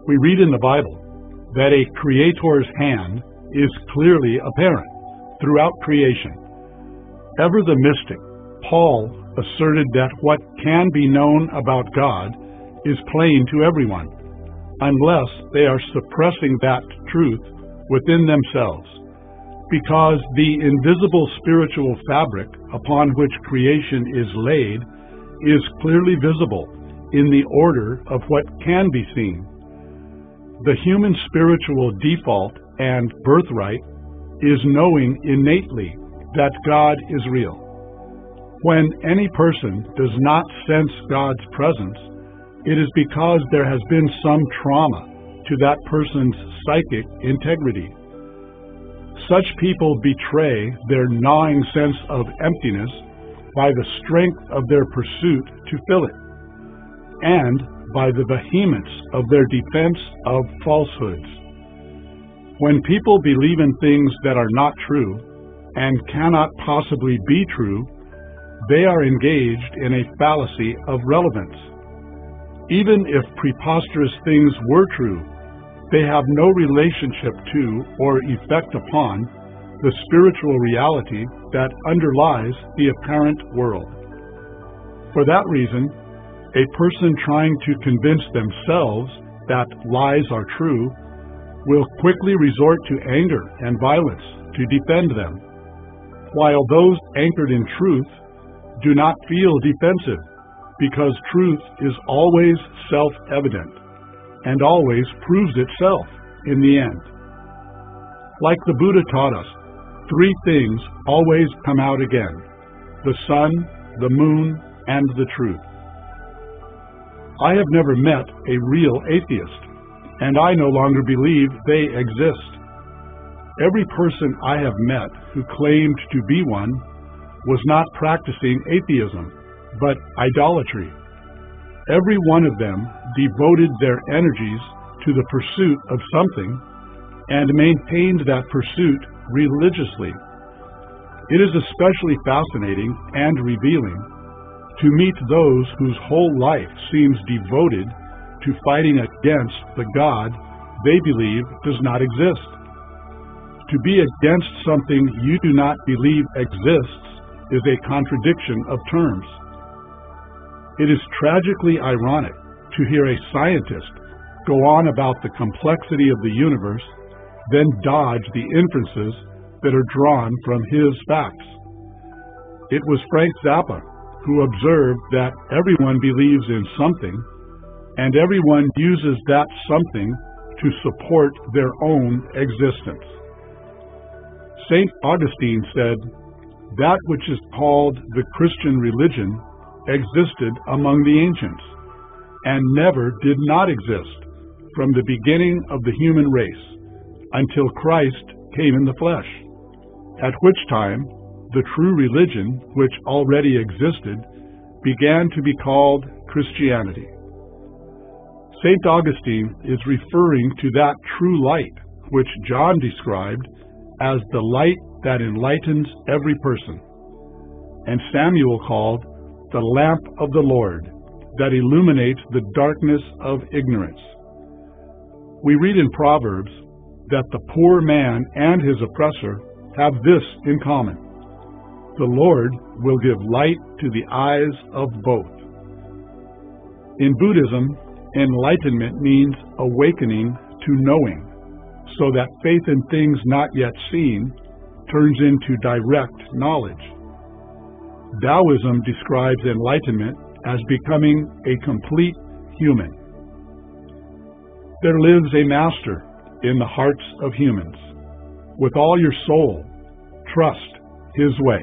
We read in the Bible that a Creator's hand is clearly apparent throughout creation. Ever the mystic, Paul asserted that what can be known about God is plain to everyone, unless they are suppressing that truth within themselves, because the invisible spiritual fabric upon which creation is laid is clearly visible in the order of what can be seen. The human spiritual default and birthright is knowing innately that God is real. When any person does not sense God's presence, it is because there has been some trauma to that person's psychic integrity. Such people betray their gnawing sense of emptiness by the strength of their pursuit to fill it, and by the vehemence of their defense of falsehoods. When people believe in things that are not true and cannot possibly be true, they are engaged in a fallacy of relevance. Even if preposterous things were true, they have no relationship to or effect upon the spiritual reality that underlies the apparent world. For that reason, a person trying to convince themselves that lies are true will quickly resort to anger and violence to defend them, while those anchored in truth do not feel defensive, because truth is always self-evident and always proves itself in the end. Like the Buddha taught us, three things always come out again: the sun, the moon, and the truth. I have never met a real atheist, and I no longer believe they exist. Every person I have met who claimed to be one was not practicing atheism, but idolatry. Every one of them devoted their energies to the pursuit of something and maintained that pursuit religiously. It is especially fascinating and revealing to meet those whose whole life seems devoted to fighting against the God they believe does not exist. To be against something you do not believe exists is a contradiction of terms. It is tragically ironic to hear a scientist go on about the complexity of the universe, then dodge the inferences that are drawn from his facts. It was Frank Zappa who observed that everyone believes in something, and everyone uses that something to support their own existence. St. Augustine said, "That which is called the Christian religion existed among the ancients, and never did not exist from the beginning of the human race until Christ came in the flesh, at which time the true religion, which already existed, began to be called Christianity." St. Augustine is referring to that true light which John described as the light that enlightens every person, and Samuel called the lamp of the Lord that illuminates the darkness of ignorance. We read in Proverbs that the poor man and his oppressor have this in common: the Lord will give light to the eyes of both. In Buddhism, enlightenment means awakening to knowing, so that faith in things not yet seen turns into direct knowledge. Taoism describes enlightenment as becoming a complete human. There lives a master in the hearts of humans. With all your soul, trust his way.